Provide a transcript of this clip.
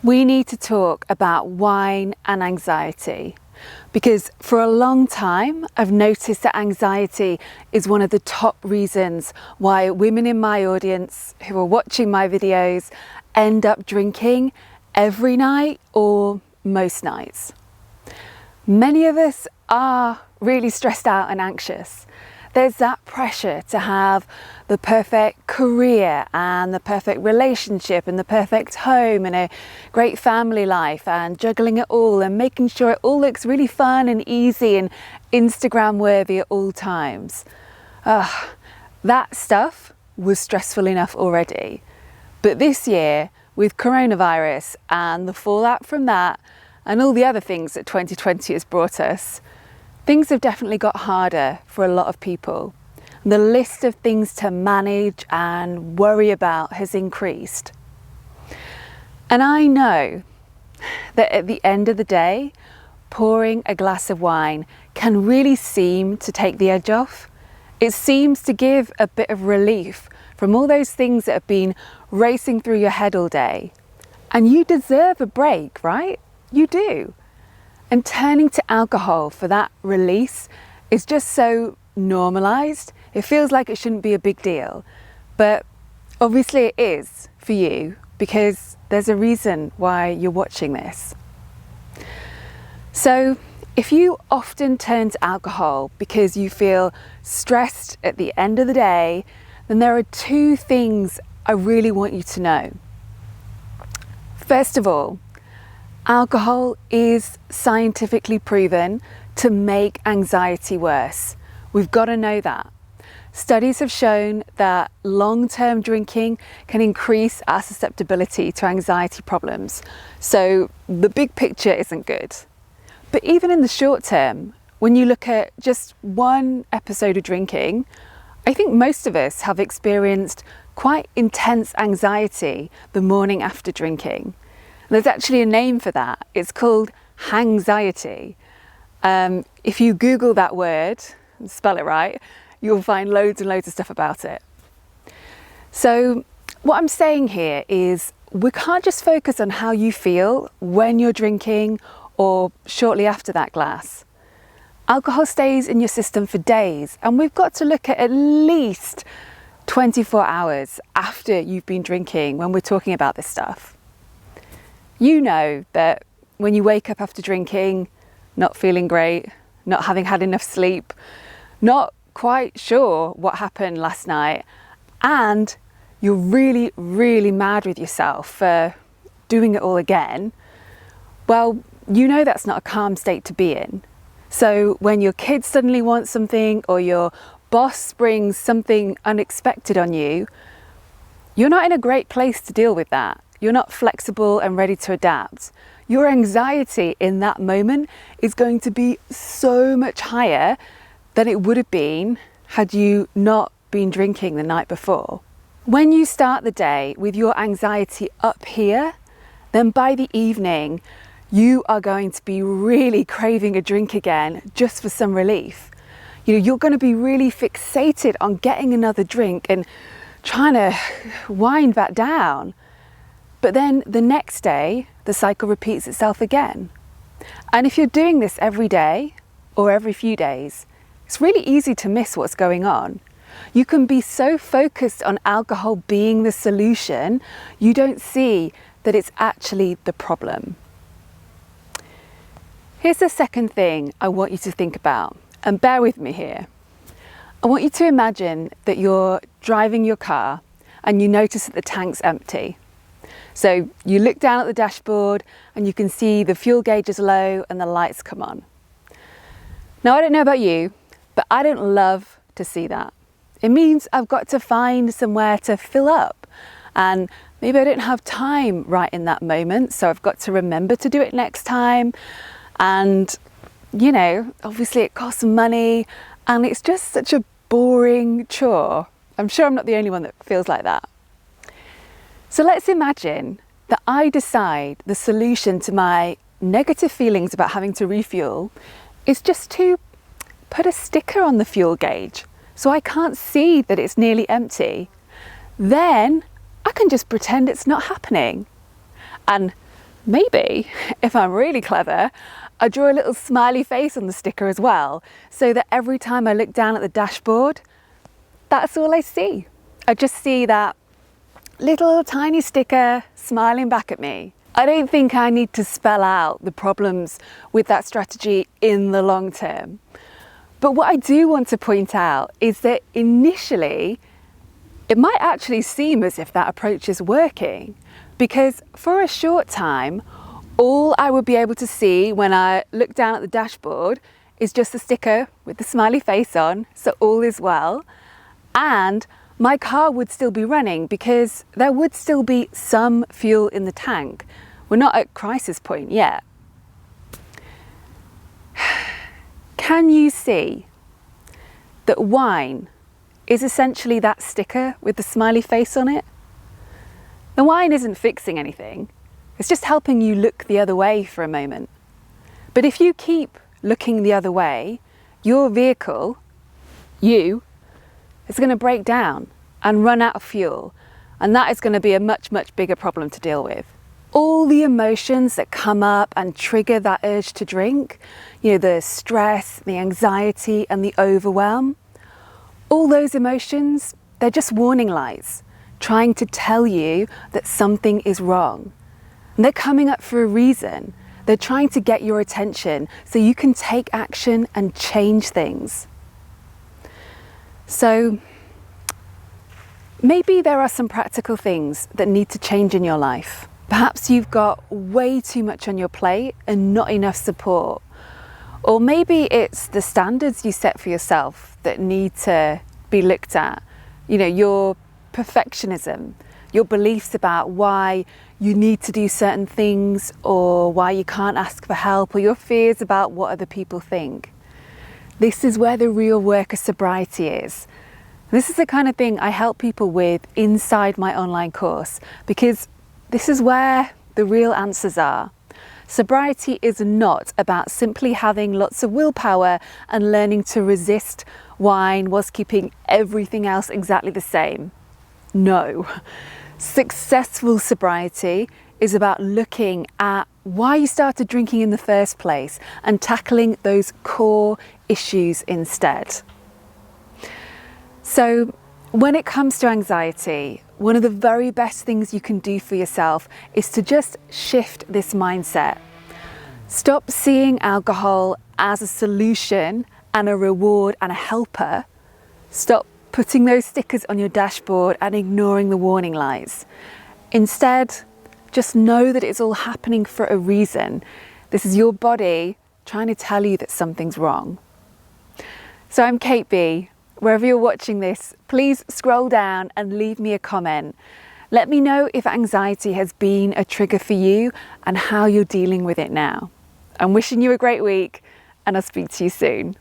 We need to talk about wine and anxiety, because for a long time I've noticed that anxiety is one of the top reasons why women in my audience who are watching my videos end up drinking every night or most nights. Many of us are really stressed out and anxious. There's that pressure to have the perfect career and the perfect relationship and the perfect home and a great family life, and juggling it all and making sure it all looks really fun and easy and Instagram worthy at all times. That stuff was stressful enough already. But this year, with coronavirus and the fallout from that and all the other things that 2020 has brought us, things have definitely got harder for a lot of people. The list of things to manage and worry about has increased. And I know that at the end of the day, pouring a glass of wine can really seem to take the edge off. It seems to give a bit of relief from all those things that have been racing through your head all day. And you deserve a break, right? You do. And turning to alcohol for that release is just so normalized. It feels like it shouldn't be a big deal, but obviously it is for you, because there's a reason why you're watching this. So if you often turn to alcohol because you feel stressed at the end of the day, then there are two things I really want you to know. First of all, alcohol is scientifically proven to make anxiety worse. We've got to know that. Studies have shown that long-term drinking can increase our susceptibility to anxiety problems. So the big picture isn't good. But even in the short term, when you look at just one episode of drinking, I think most of us have experienced quite intense anxiety the morning after drinking. There's actually a name for that. It's called hangxiety. If you Google that word, and spell it right, you'll find loads and loads of stuff about it. So what I'm saying here is we can't just focus on how you feel when you're drinking or shortly after that glass. Alcohol stays in your system for days, and we've got to look at least 24 hours after you've been drinking when we're talking about this stuff. You know that when you wake up after drinking, not feeling great, not having had enough sleep, not quite sure what happened last night, and you're really, really mad with yourself for doing it all again, well, you know that's not a calm state to be in. So when your kids suddenly want something or your boss springs something unexpected on you, you're not in a great place to deal with that. You're not flexible and ready to adapt. Your anxiety in that moment is going to be so much higher than it would have been had you not been drinking the night before. When you start the day with your anxiety up here, then by the evening, you are going to be really craving a drink again just for some relief. You're going to be really fixated on getting another drink and trying to wind back down. But then the next day, the cycle repeats itself again. And if you're doing this every day or every few days, it's really easy to miss what's going on. You can be so focused on alcohol being the solution, you don't see that it's actually the problem. Here's the second thing I want you to think about, and bear with me here. I want you to imagine that you're driving your car and you notice that the tank's empty. So you look down at the dashboard and you can see the fuel gauge is low and the lights come on. Now, I don't know about you, but I don't love to see that. It means I've got to find somewhere to fill up, and maybe I don't have time right in that moment, so I've got to remember to do it next time. And, obviously it costs money and it's just such a boring chore. I'm sure I'm not the only one that feels like that. So let's imagine that I decide the solution to my negative feelings about having to refuel is just to put a sticker on the fuel gauge so I can't see that it's nearly empty. Then I can just pretend it's not happening. And Maybe, if I'm really clever, I draw a little smiley face on the sticker as well, so that every time I look down at the dashboard, that's all I see. I just see that little tiny sticker smiling back at me. I don't think I need to spell out the problems with that strategy in the long term. But what I do want to point out is that initially, it might actually seem as if that approach is working, because for a short time, all I would be able to see when I look down at the dashboard is just the sticker with the smiley face on, so all is well. And my car would still be running because there would still be some fuel in the tank. We're not at crisis point yet. Can you see that wine is essentially that sticker with the smiley face on it? The wine isn't fixing anything. It's just helping you look the other way for a moment. But if you keep looking the other way, your vehicle, you, is going to break down and run out of fuel. And that is going to be a much, much bigger problem to deal with. All the emotions that come up and trigger that urge to drink, the stress, the anxiety, and the overwhelm, all those emotions, they're just warning lights, trying to tell you that something is wrong. And they're coming up for a reason. They're trying to get your attention so you can take action and change things. So maybe there are some practical things that need to change in your life. Perhaps you've got way too much on your plate and not enough support. Or maybe it's the standards you set for yourself that need to be looked at. Your perfectionism, your beliefs about why you need to do certain things, or why you can't ask for help, or your fears about what other people think. This is where the real work of sobriety is. This is the kind of thing I help people with inside my online course, because this is where the real answers are. Sobriety is not about simply having lots of willpower and learning to resist wine whilst keeping everything else exactly the same. No. Successful sobriety is about looking at why you started drinking in the first place and tackling those core issues instead. So, when it comes to anxiety, one of the very best things you can do for yourself is to just shift this mindset. Stop seeing alcohol as a solution and a reward and a helper. Stop putting those stickers on your dashboard and ignoring the warning lights. Instead, just know that it's all happening for a reason. This is your body trying to tell you that something's wrong. So I'm Kate B. Wherever you're watching this, please scroll down and leave me a comment. Let me know if anxiety has been a trigger for you and how you're dealing with it now. I'm wishing you a great week, and I'll speak to you soon.